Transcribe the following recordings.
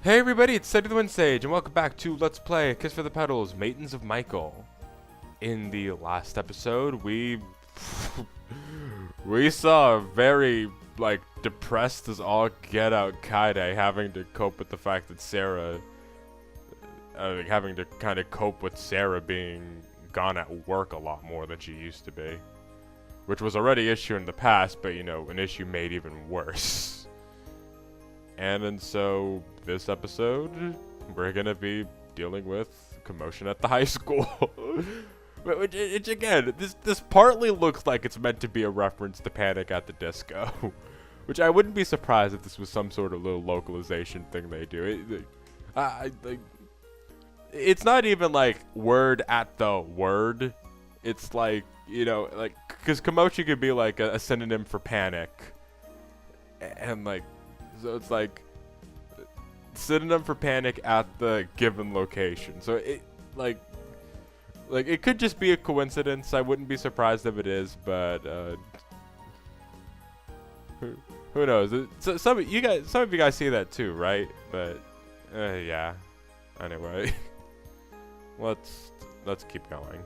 Hey everybody, it's Cedric the Wind Sage, and welcome back to Let's Play Kiss for the Petals, Maidens of Michael. In the last episode, we saw a very, depressed as all get out Kaide having to cope with the fact that Sara, having to kind of cope with Sara being gone at work a lot more than she used to be. Which was already an issue in the past, but you know, an issue made even worse. And so, this episode, we're gonna be dealing with Commotion at the high school. which again, this partly looks like it's meant to be a reference to Panic at the Disco. Which I wouldn't be surprised if this was some sort of little localization thing they do. It's not even like word at the word. It's like, you know, like, because Commotion could be like a synonym for panic. And like, so it's like synonym for panic at the given location. So it like it could just be a coincidence. I wouldn't be surprised if it is, but who knows? Some of you guys see that too, right? But yeah. Anyway, let's keep going.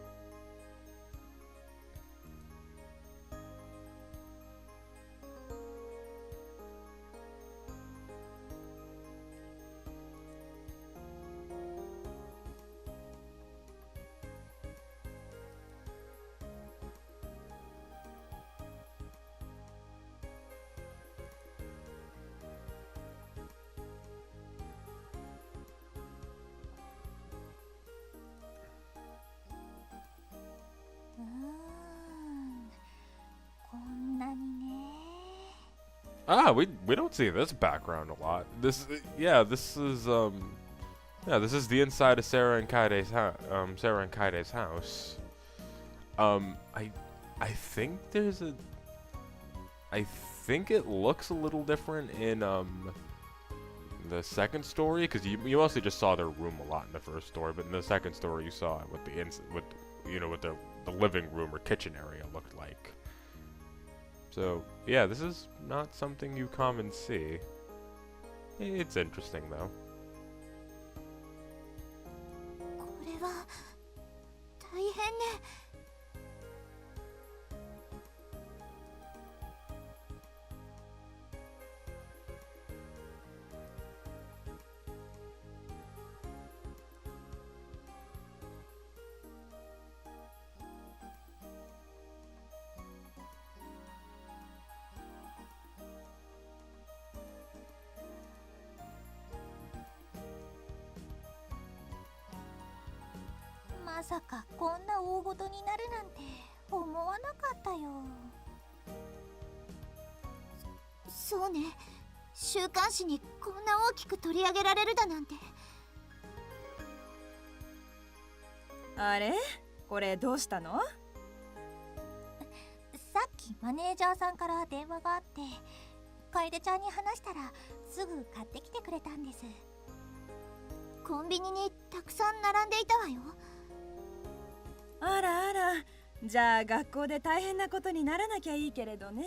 Ah, we don't see this background a lot. This is the inside of Sara and Kaide's house. I think I think it looks a little different in the second story, because you mostly just saw their room a lot in the first story, but in the second story you saw what the living room or kitchen area looked like. So, yeah, this is not something you common see. It's interesting, though.そうね、週刊誌にこんな大きく取り上げられるだなんて。あれ？これどうしたの？さっきマネージャーさんから電話があって、楓ちゃんに話したらすぐ買ってきてくれたんです。コンビニにたくさん並んでいたわよ。あらあら、じゃあ学校で大変なことにならなきゃいいけれどね。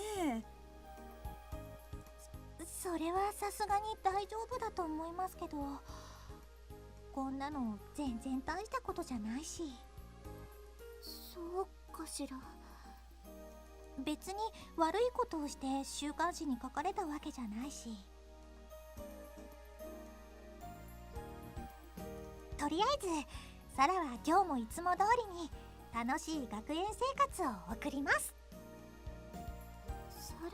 それはさすがに大丈夫だと思いますけど、こんなの全然大したことじゃないし。そうかしら。別に悪いことをして週刊誌に書かれたわけじゃないし。とりあえずサラは今日もいつも通りに楽しい学園生活を送ります。サラ、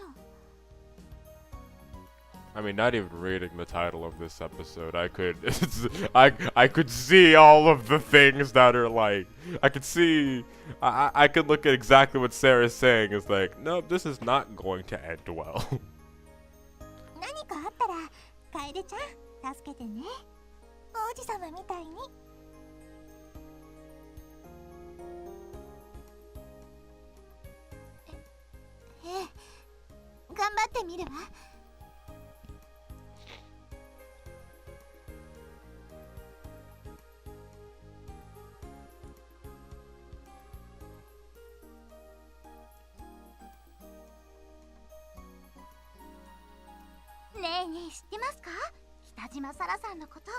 I mean, not even reading the title of this episode, I could see all of the things that are like, I could look at exactly what Sarah's saying is like, no, this is not going to end well. 何かあったら楓ちゃん助けてね、王子様みたいに。頑張ってみるわ。ねえねえ、知ってますか？北島なサラさんのこと。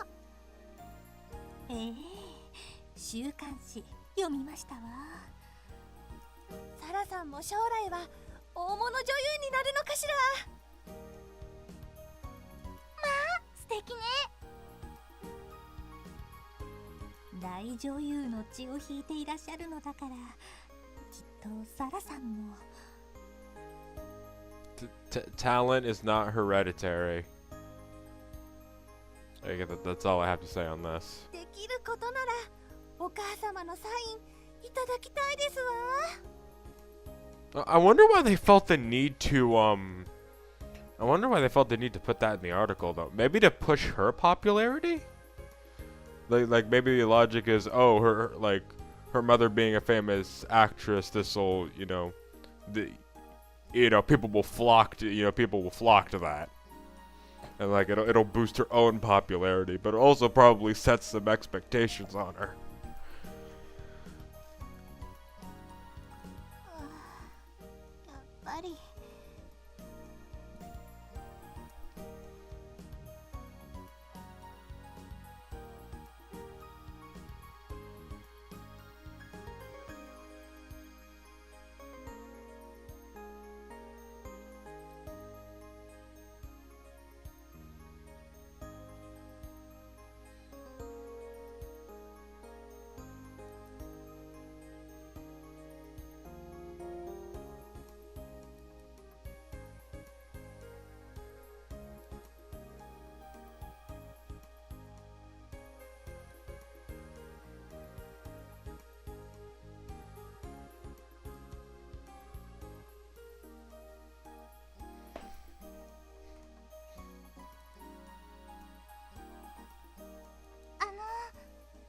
週刊誌読みましたわ。サラさんも将来は大物女優になるのかしら。素敵ね。大女優の血を引いていらっしゃるのだから、きっとサラさんも。Talent is not hereditary. That's all I have to say on this. できることならお母様のサインいただきたいですわ。I wonder why they felt the need to I wonder why they felt the need to put that in the article though. Maybe to push her popularity? Like maybe the logic is, oh, her mother being a famous actress, this'll, people will flock to, people will flock to that. And like it'll boost her own popularity, but it also probably sets some expectations on her. やっぱり。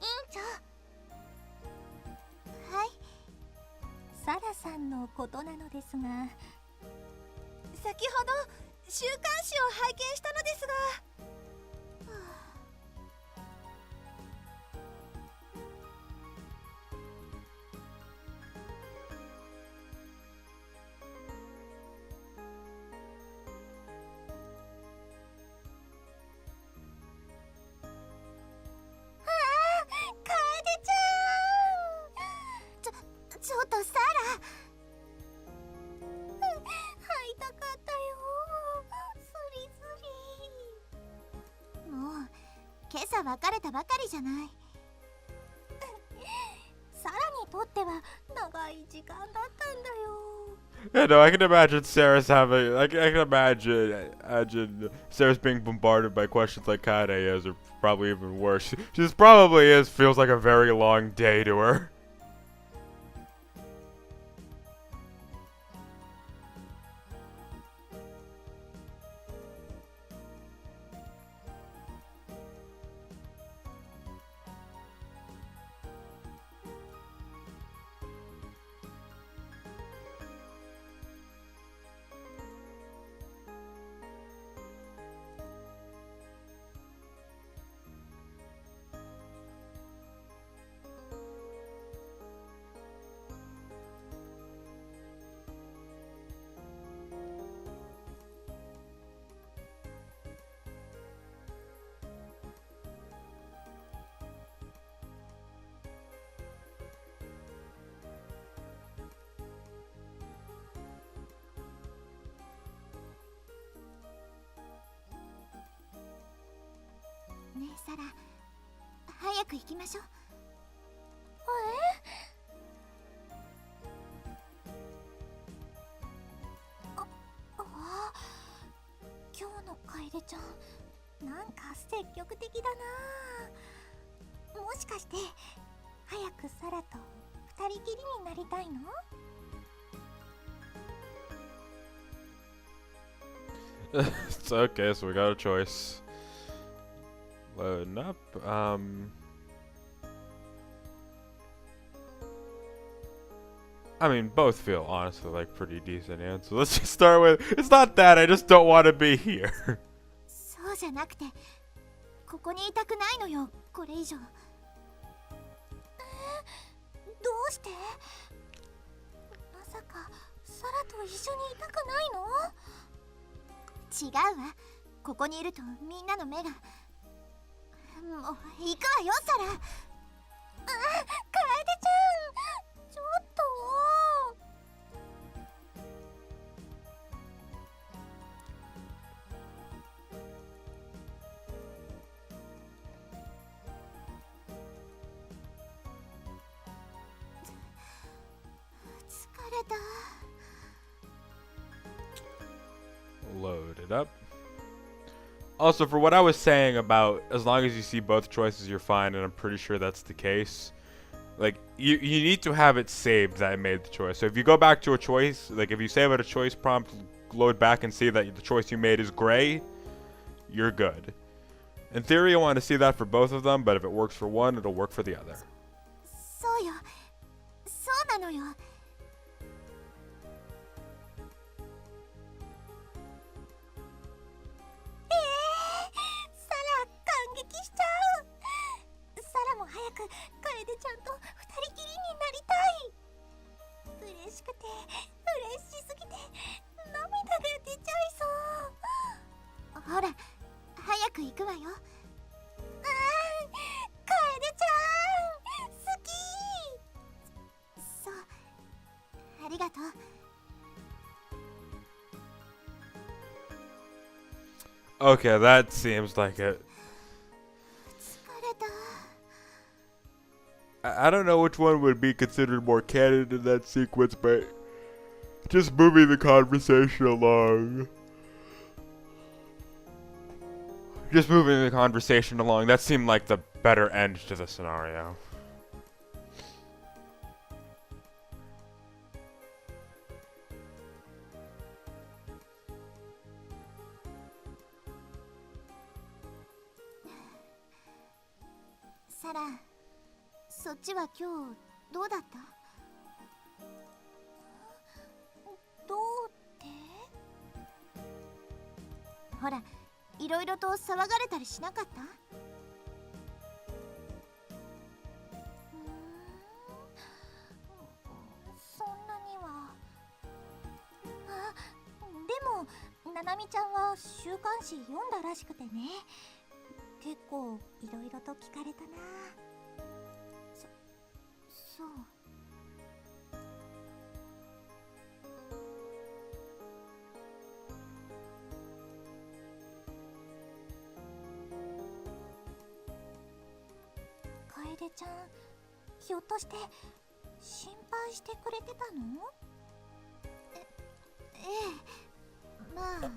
委員長。はい。サラさんのことなのですが、先ほど週刊誌を拝見したのですが。ちょっとサラ。会いたかったよ。スリスリ。もう今朝別れたばかりじゃない。サラにとっては長い時間だったんだよ。Yeah, no, I can imagine Sarah's having. I can imagine Sarah's being bombarded by questions like Kade is, or probably even worse. She just probably feels like a very long day to her. ねえサラ、早く行きましょう。今日の楓ちゃん、なんか積極的だな。もしかして早くサラと二人きりになりたいの？It's okay, so we got a choice. Loading up. I mean, both feel honestly like pretty decent answers. Let's just start with, it's not that, I just don't want to be here. そうじゃなくて、ここにいたくないのよ、これ以上。どうして？まさかサラと一緒にいたくないの？違うわ。ここにいるとみんなの目が行くわよサラ。楓ちゃん、ちょっと。疲れた。 Load it up. Also, for what I was saying about as long as you see both choices, you're fine, and I'm pretty sure that's the case. Like, you need to have it saved that I made the choice. So if you go back to a choice, like if you save at a choice prompt, load back and see that the choice you made is gray, you're good. In theory, I want to see that for both of them, but if it works for one, it'll work for the other. そうよ、そうなのよ。サラ感激しちゃう。サラも早く楓ちゃんと二人きりになりたい。嬉しくて嬉しすぎて涙が出ちゃいそう。ほら早く行くわよ。楓ちゃん好き。そう、ありがとう。Okay, that seems like it. 疲れた。I don't know which one would be considered more canon in that sequence, but just moving the conversation along. Just moving the conversation along, that seemed like the better end to the scenario. Sara、そっちは今日どうだった？どうって？ほら、いろいろと騒がれたりしなかった？そんなには。でも、ななみちゃんは週刊誌読んだらしくてね。結構いろいろと聞かれたな。そう。楓ちゃん、ひょっとして心配してくれてたの？ええ、まあ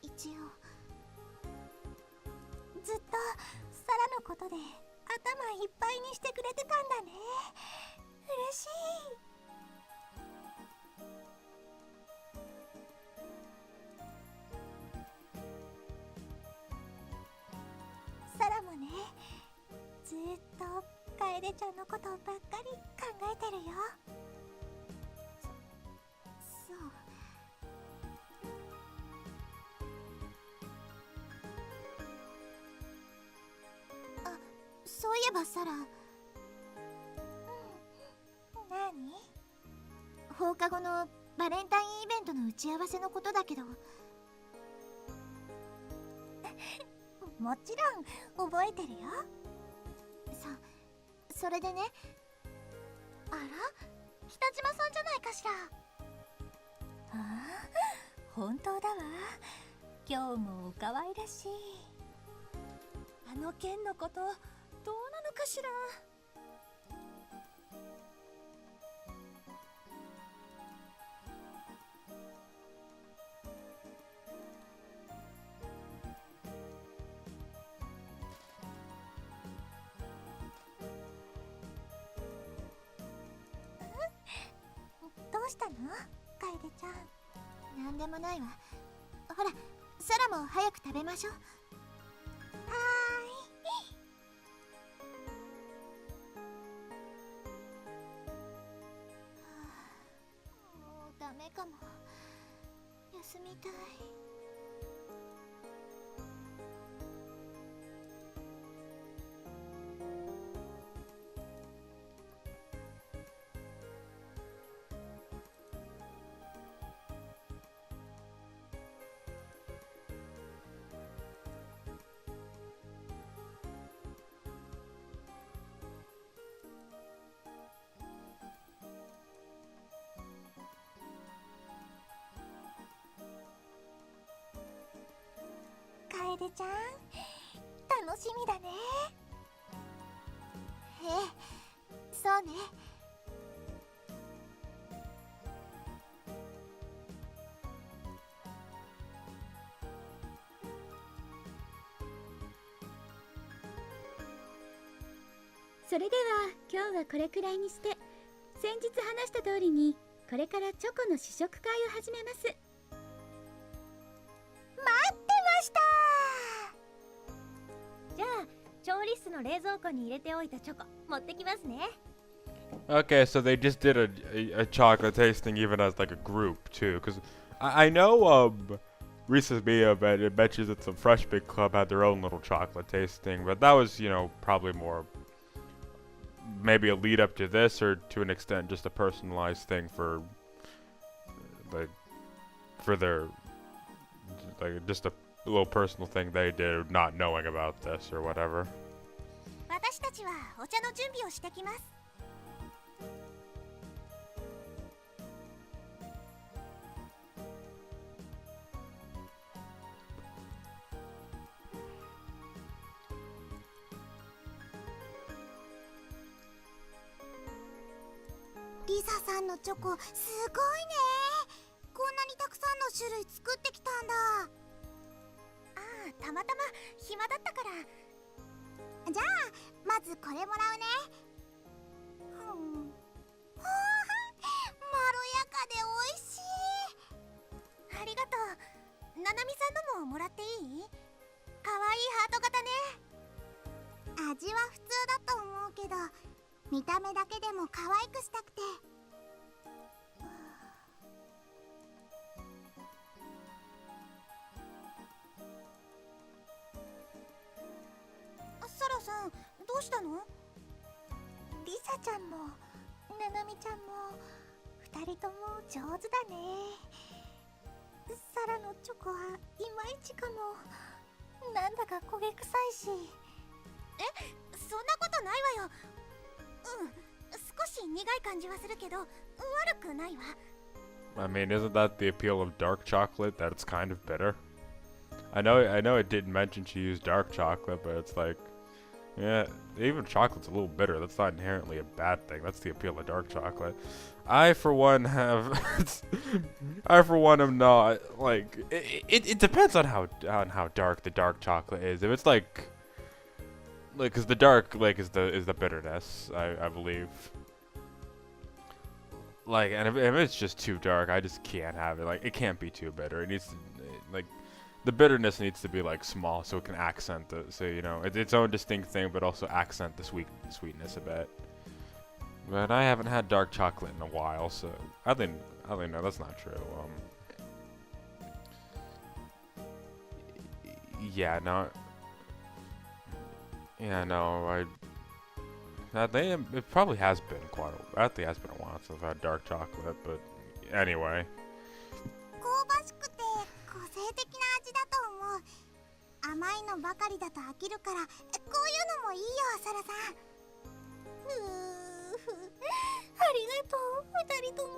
一応。ずっとサラのことで頭いっぱいにしてくれてたんだね。嬉しい。サラもね、ずっと楓ちゃんのことばっかり考えてるよ。そう。そういえばサラ、何？放課後のバレンタインイベントの打ち合わせのことだけど。もちろん覚えてるよ。それでね。あら、北島さんじゃないかしら。ああ、本当だわ。今日もお可愛らしい。あの件のことどうなのかしら。どうしたの？楓ちゃん。なんでもないわ。ほら、サラも早く食べましょう。はーい。もうダメかも。休みたい。楓ちゃん、楽しみだね。ええ、そうね。それでは今日はこれくらいにして、先日話した通りにこれからチョコの試食会を始めます。待ってました。じゃあ調理室の冷蔵庫に入れておいたチョコ持ってきますね。 Okay, so they just did a chocolate tasting even as like a group too, because I know Reese's Media mentions that the Fresh Big Club had their own little chocolate tasting, but that was, you know, probably more maybe a lead up to this, or to an extent just a personalized thing for like for their like just a little personal thing they did, not knowing about this or whatever. 私たちはお茶の準備をしてきます。リサさんのチョコすごいね。こんなにたくさんの種類作ってきたんだ。ああ、たまたま暇だったから。じゃあまずこれもらうね。はあ、まろやかで美味しい。ありがとう。ななみさんのももらっていい？かわいいハート型ね。味は普通だと思うけど、見た目だけでも可愛くしたくて。サラさん、どうしたの？リサちゃんもナナミちゃんも2人とも上手だね。サラのチョコはいまいちかも。なんだか焦げ臭いし。え、そんなことないわよ。少し苦い感じはするけど悪くないわ。I mean, isn't that the appeal of dark chocolate, that it's kind of bitter? I know it didn't mention she used dark chocolate, but it's like, yeah, even chocolate's a little bitter. That's not inherently a bad thing. That's the appeal of dark chocolate. I for one am not like it depends on how dark the dark chocolate is. If it's like because the dark is the bitterness, I believe. Like, and if it's just too dark, I just can't have it. Like, it can't be too bitter. It needs to, like, the bitterness needs to be like small, so it can accent the, so you know, it's its own distinct thing, but also accent the sweetness a bit. But I haven't had dark chocolate in a while, so I think no, that's not true. Yeah, no. Yeah, no, I think it probably has been I think it has been a while since I've had dark chocolate, but anyway. 香ばしくて個性的な味だと思う。甘いのばかりだと飽きるから、こういうのもいいよ、サラさん。ありがとう、2人とも。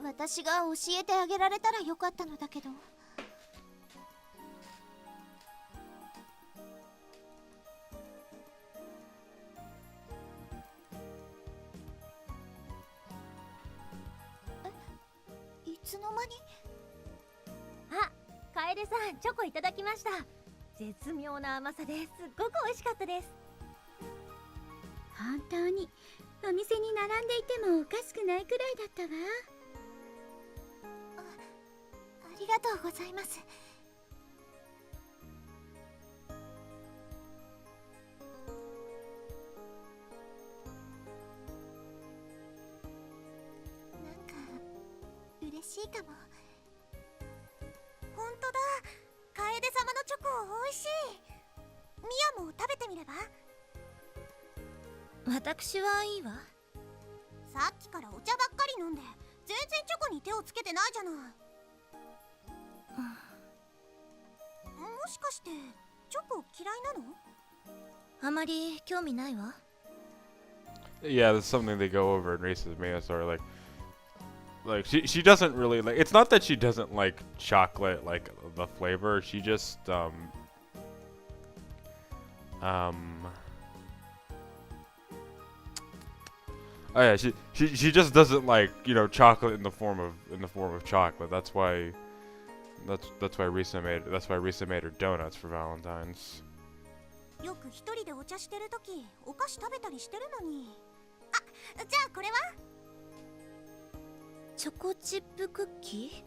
私が教えてあげられたらよかったのだけど。え、いつの間に？あ、楓さん、チョコいただきました。絶妙な甘さですっごく美味しかったです。本当にお店に並んでいてもおかしくないくらいだったわ。ありがとうございます。なんか嬉しいかも。本当だ、楓様のチョコ美味しい。ミヤも食べてみれば？私はいいわ。さっきからお茶ばっかり飲んで全然チョコに手をつけてないじゃない。もしかしてチョコ嫌いなの？あまり興味ないわ。 Yeah, that's something they go over in Reese's Mia Sora. Like she doesn't really like. It's not that she doesn't like chocolate, like the flavor. She just Oh yeah, she just doesn't like, you know, chocolate in the form of chocolate. That's why Risa made her donuts for Valentine's. よく一人でお茶してるときお菓子食べたりしてるのに。あ、じゃあこれは？チョコチップクッキ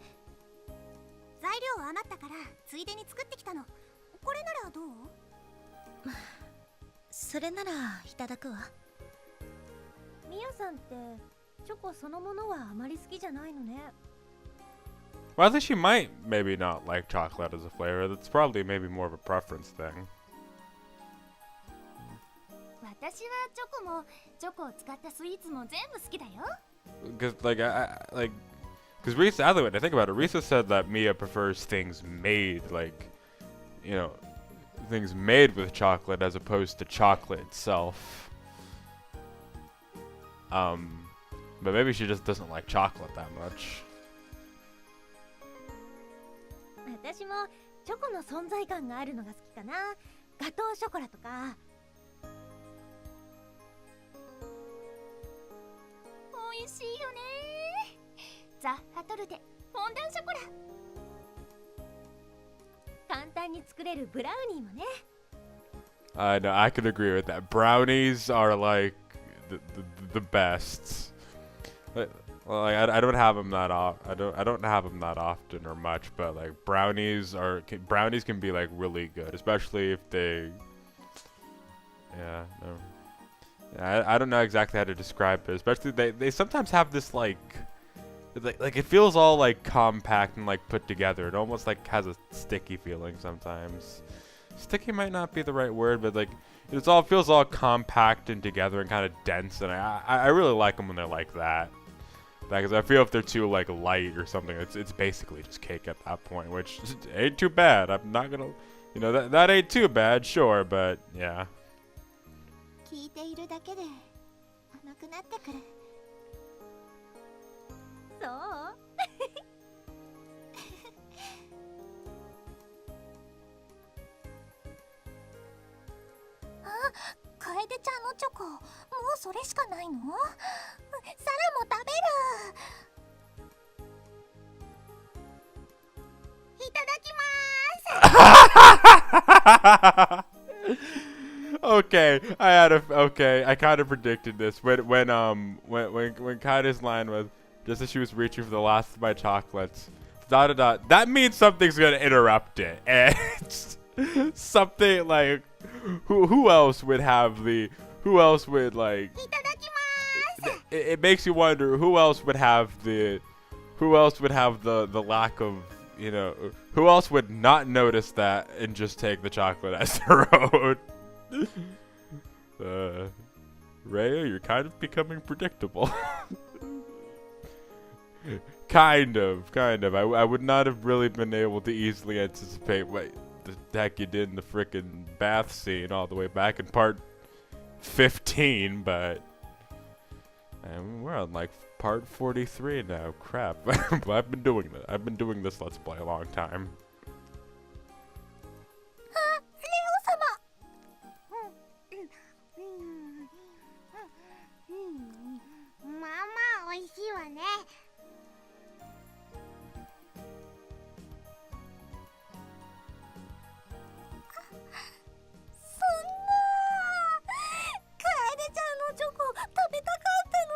ー？材料余ったからついでに作ってきたの。これならどう？それならいただくわ。ミヤさんってチョコそのものはあまり好きじゃないのね。 Well, I think she might maybe not like chocolate as a flavor. That's probably maybe more of a preference thing. 私はチョコもチョコを使ったスイーツも全部好きだよ。Because because Risa, either way, I think about it, Risa said that Mia prefers things made, like, you know, things made with chocolate as opposed to chocolate itself. But maybe she just doesn't like chocolate that much. 私もチョコの存在感があるのが好きかな。ガトーショコラとか。美味しいよね。ザ・ハトルテフォンダンショコラ。簡単に作れるブラウニーもね。No, I could agree with that. Brownies are like the best. Like, I don't have them that I don't have them that often or much, but like brownies can be like really good, especially if they. Yeah, no. Yeah, I don't know exactly how to describe it. Especially they sometimes have this like it feels all like compact and like put together. It almost like has a sticky feeling sometimes. Sticky might not be the right word, but like it feels all compact and together and kind of dense. And I really like them when they're like that. Because I feel if they're too like light or something, it's basically just cake at that point, which ain't too bad. I'm not gonna, you know, that ain't too bad, sure, but yeah. 聞いているだけで甘くなってくる。そう？あ、楓ちゃんのチョコ、もうそれしかないの？サラも食べる。いただきます。Okay, I kind of predicted this when Kaida's line was just as she was reaching for the last of my chocolates. That means something's gonna interrupt it, and something like who else would like it makes you wonder who else would have the lack of, you know, who else would not notice that and just take the chocolate as their own. Rhea, you're kind of becoming predictable. Kind of. I would not have really been able to easily anticipate what the heck you did in the frickin' bath scene all the way back in part 15, but we're on like part 43 now. Crap. I've been doing this Let's Play a long time. まあまあ美味しいわね。そんな楓ちゃんのチョコ食べたかったの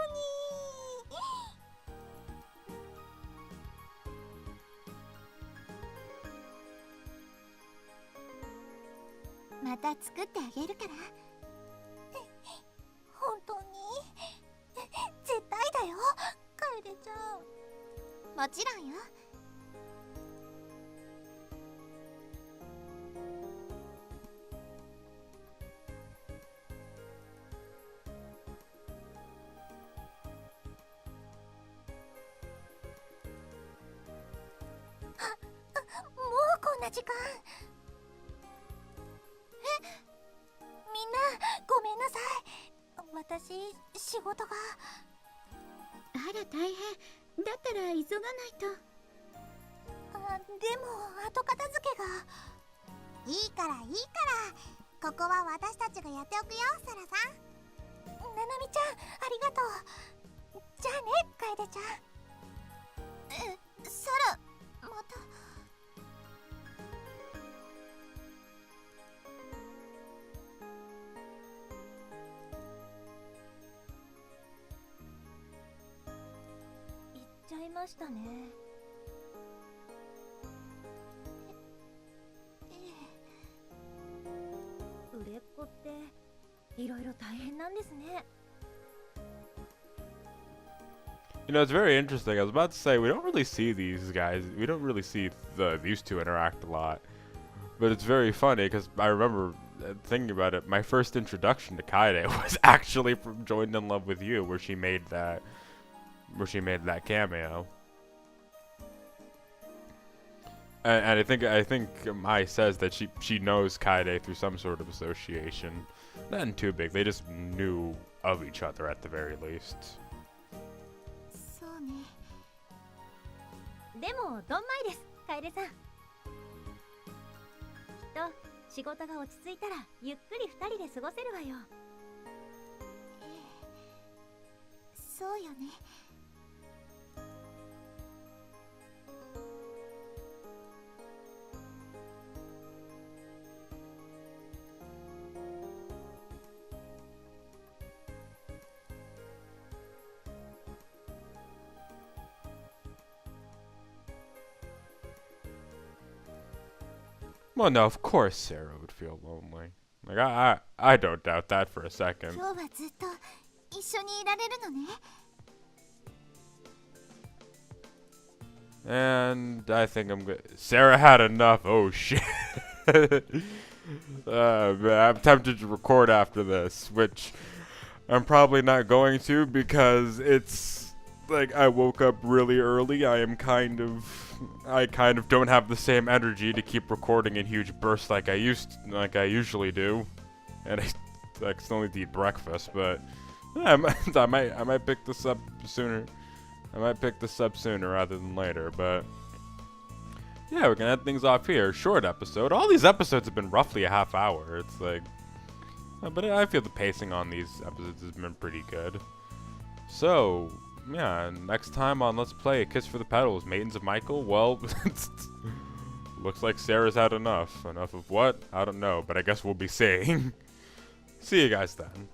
に。また作ってあげるから。本当に絶対だよ、楓ちゃん。もちろんよ。もうこんな時間。んなごめんなさい。私仕事が。あら大変だったら急がないと。でも後片付けが。いいからいいから、ここは私たちがやっておくよ、サラさん。ななみちゃんありがとう。じゃあね、楓ちゃん。サラまた。行っちゃいましたね。売れっ子っていろいろ大変なんですね。You know, it's very interesting. I was about to say, we don't really see these guys. We don't really see these two interact a lot. But it's very funny because I remember thinking about it. My first introduction to Kaede was actually from Joined in Love with You, where she made that cameo. And I think Mai says that she knows Kaede through some sort of association. Nothing too big. They just knew of each other at the very least. そうね。でもどんまいです、楓さん。きっと仕事が落ち着いたらゆっくり2人で過ごせるわよ。そうよね。Well, no, of course Sara would feel lonely. Like, I don't doubt that for a second. 今日はずっと一緒にいられるのね。And I think I'm good. Sara had enough. Oh, shit. I'm tempted to record after this, which I'm probably not going to because it's like I woke up really early. I kind of don't have the same energy to keep recording in huge bursts like I usually do, and I can only eat breakfast. But yeah, I might pick this up sooner. I might pick this up sooner rather than later. But yeah, we're gonna end things off here. Short episode. All these episodes have been roughly a half hour. It's like, but I feel the pacing on these episodes has been pretty good. So yeah, next time on Let's Play A Kiss for the Petals, Maidens of Michael, well, looks like Sara's had enough. Enough of what? I don't know, but I guess we'll be seeing. See you guys then.